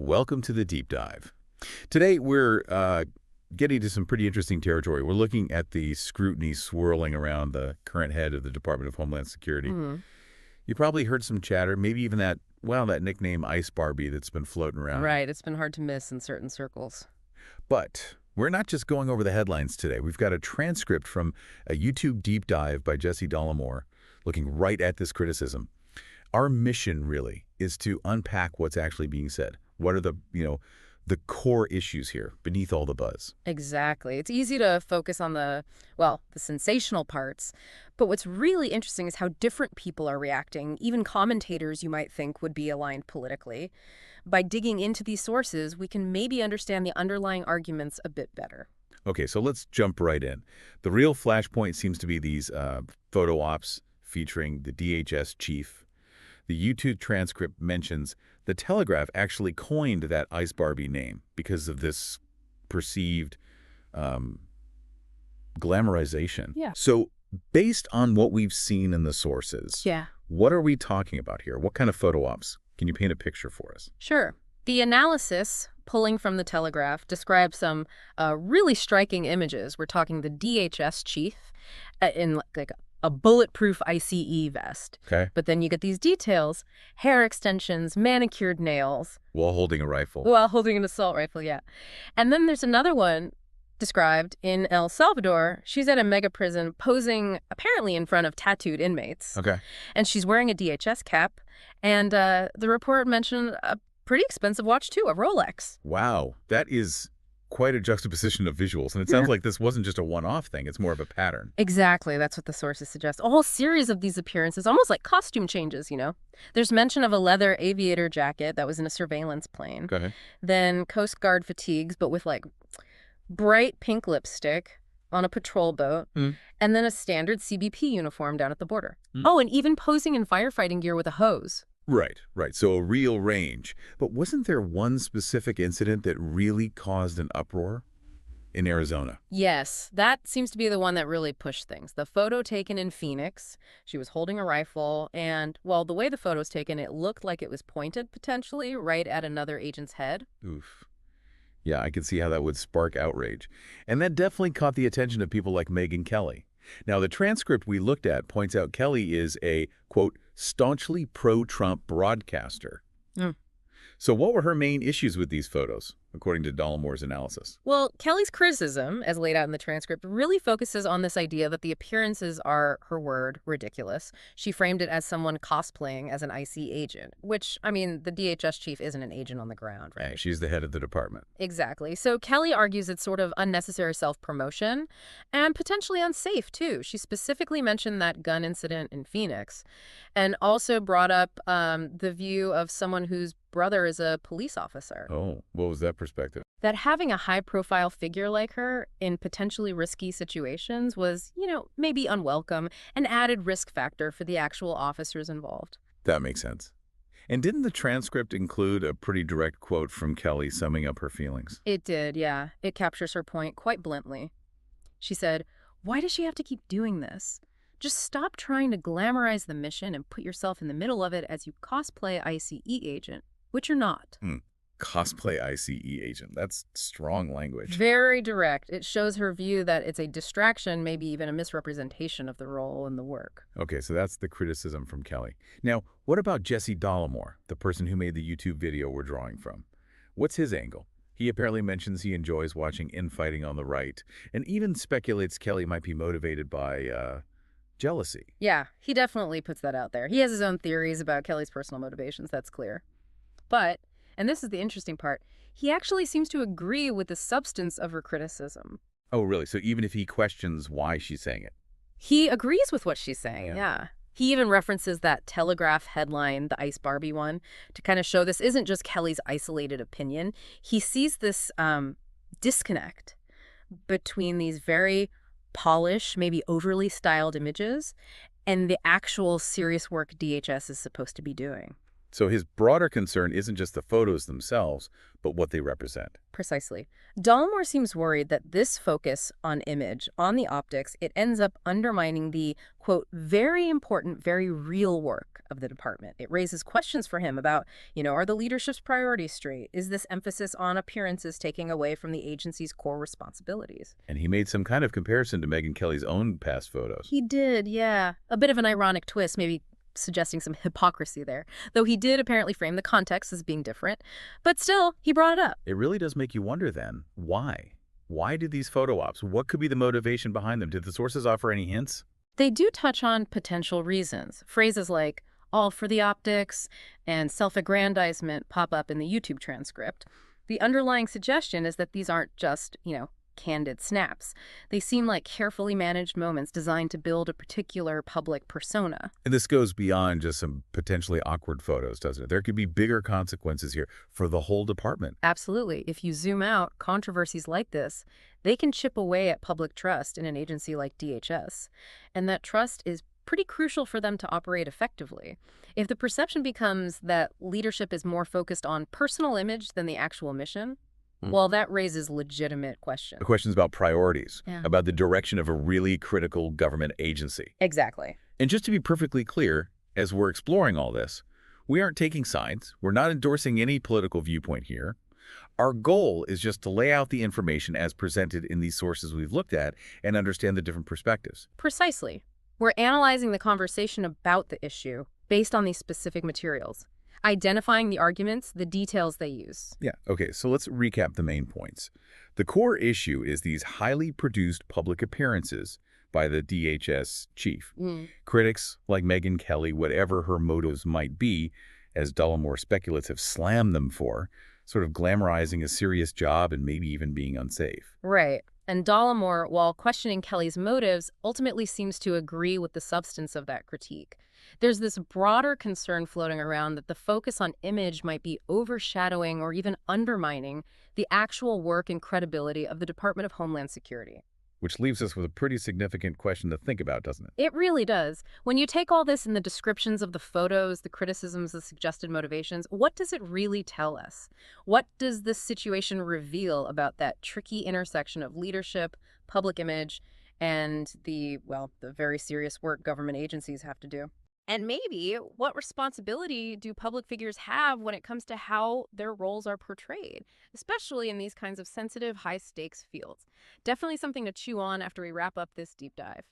Welcome to the deep dive. Today we're getting to some pretty interesting territory. We're looking at the scrutiny swirling around the current head of the Department of Homeland Security. You probably heard some chatter, maybe even that nickname Ice Barbie that's been floating around. Right, it's been hard to miss in certain circles. But we're not just going over the headlines today. We've got a transcript from a YouTube deep dive by Dollemore looking right at this criticism. Our mission really is to unpack what's actually being said. What are the core issues here beneath all the buzz? Exactly. It's easy to focus on the sensational parts, but what's really interesting is how different people are reacting, even commentators you might think would be aligned politically. By digging into these sources, we can maybe understand the underlying arguments a bit better. Okay, so let's jump right in. The real flashpoint seems to be these photo ops featuring the DHS chief. The YouTube transcript mentions the Telegraph actually coined that Ice Barbie name because of this perceived glamorization. Yeah. So based on what we've seen in the sources, what are we talking about here? What kind of photo ops? Can you paint a picture for us? Sure. The analysis pulling from the Telegraph describes some really striking images. We're talking the DHS chief in like a bulletproof ICE vest. Okay. But then you get these details, hair extensions, manicured nails. While holding a rifle. While holding an assault rifle, yeah. And then there's another one described in El Salvador. She's at a mega prison posing apparently in front of tattooed inmates. Okay. And she's wearing a DHS cap. And the report mentioned a pretty expensive watch, too, a Rolex. Wow. That is quite a juxtaposition of visuals. And it sounds like this wasn't just a one-off thing. It's more of a pattern. Exactly. That's what the sources suggest. A whole series of these appearances, almost like costume changes, There's mention of a leather aviator jacket that was in a surveillance plane. Okay. Then Coast Guard fatigues, but with like bright pink lipstick on a patrol boat. And then a standard CBP uniform down at the border. Oh, and even posing in firefighting gear with a hose. Right. So a real range. But wasn't there one specific incident that really caused an uproar in Arizona? Yes, that seems to be the one that really pushed things. The photo taken in Phoenix, she was holding a rifle, and, the way the photo was taken, it looked like it was pointed potentially right at another agent's head. Oof. Yeah, I could see how that would spark outrage. And that definitely caught the attention of people like Megyn Kelly. Now, the transcript we looked at points out Kelly is a, quote, staunchly pro-Trump broadcaster. So what were her main issues with these photos, according to Dollemore's analysis? Well, Kelly's criticism, as laid out in the transcript, really focuses on this idea that the appearances are, her word, ridiculous. She framed it as someone cosplaying as an IC agent, which, the DHS chief isn't an agent on the ground, right? Hey, she's the head of the department. Exactly. So Kelly argues it's sort of unnecessary self-promotion and potentially unsafe, too. She specifically mentioned that gun incident in Phoenix and also brought up the view of someone whose brother is a police officer. Oh, what was that perspective? That having a high-profile figure like her in potentially risky situations was, maybe unwelcome, an added risk factor for the actual officers involved. That makes sense. And didn't the transcript include a pretty direct quote from Kelly summing up her feelings? It did, yeah. It captures her point quite bluntly. She said, "Why does she have to keep doing this? Just stop trying to glamorize the mission and put yourself in the middle of it as you cosplay ICE agent, which you're not." Cosplay ICE agent. That's strong language. Very direct. It shows her view that it's a distraction, maybe even a misrepresentation of the role and the work. Okay, so that's the criticism from Kelly. Now, what about Dollemore, the person who made the YouTube video we're drawing from? What's his angle? He apparently mentions he enjoys watching infighting on the right, and even speculates Kelly might be motivated by jealousy. Yeah, he definitely puts that out there. He has his own theories about Kelly's personal motivations, that's clear. But, and this is the interesting part, he actually seems to agree with the substance of her criticism. Oh, really? So even if he questions why she's saying it? He agrees with what she's saying, yeah. He even references that Telegraph headline, the Ice Barbie one, to kind of show this isn't just Kelly's isolated opinion. He sees this disconnect between these very polished, maybe overly styled images and the actual serious work DHS is supposed to be doing. So his broader concern isn't just the photos themselves, but what they represent. Precisely. Dollemore seems worried that this focus on image, on the optics, it ends up undermining the, quote, very important, very real work of the department. It raises questions for him about, are the leadership's priorities straight? Is this emphasis on appearances taking away from the agency's core responsibilities? And he made some kind of comparison to Megyn Kelly's own past photos. He did, yeah. A bit of an ironic twist, maybe suggesting some hypocrisy there, though he did apparently frame the context as being different. But still, he brought it up. It really does make you wonder then, why? Why did these photo ops? What could be the motivation behind them? Did the sources offer any hints? They do touch on potential reasons. Phrases like, all for the optics, and self-aggrandizement pop up in the YouTube transcript. The underlying suggestion is that these aren't just, candid snaps. They seem like carefully managed moments designed to build a particular public persona. And this goes beyond just some potentially awkward photos, doesn't it? There could be bigger consequences here for the whole department. Absolutely. If you zoom out, controversies like this, they can chip away at public trust in an agency like DHS. And that trust is pretty crucial for them to operate effectively. If the perception becomes that leadership is more focused on personal image than the actual mission, well, that raises legitimate questions. The questions about priorities, Yeah. about the direction of a really critical government agency. Exactly. And just to be perfectly clear, as we're exploring all this, we aren't taking sides. We're not endorsing any political viewpoint here. Our goal is just to lay out the information as presented in these sources we've looked at and understand the different perspectives. Precisely. We're analyzing the conversation about the issue based on these specific materials, identifying the arguments, the details they use. Yeah, okay, so let's recap the main points. The core issue is these highly produced public appearances by the DHS chief. Critics like Megyn Kelly, whatever her motives might be, as Dollemore speculates have slammed them for, sort of glamorizing a serious job and maybe even being unsafe. Right. And Dollemore, while questioning Kelly's motives, ultimately seems to agree with the substance of that critique. There's this broader concern floating around that the focus on image might be overshadowing or even undermining the actual work and credibility of the Department of Homeland Security. Which leaves us with a pretty significant question to think about, doesn't it? It really does. When you take all this in the descriptions of the photos, the criticisms, the suggested motivations, what does it really tell us? What does this situation reveal about that tricky intersection of leadership, public image, and the very serious work government agencies have to do? And maybe what responsibility do public figures have when it comes to how their roles are portrayed, especially in these kinds of sensitive, high-stakes fields? Definitely something to chew on after we wrap up this deep dive.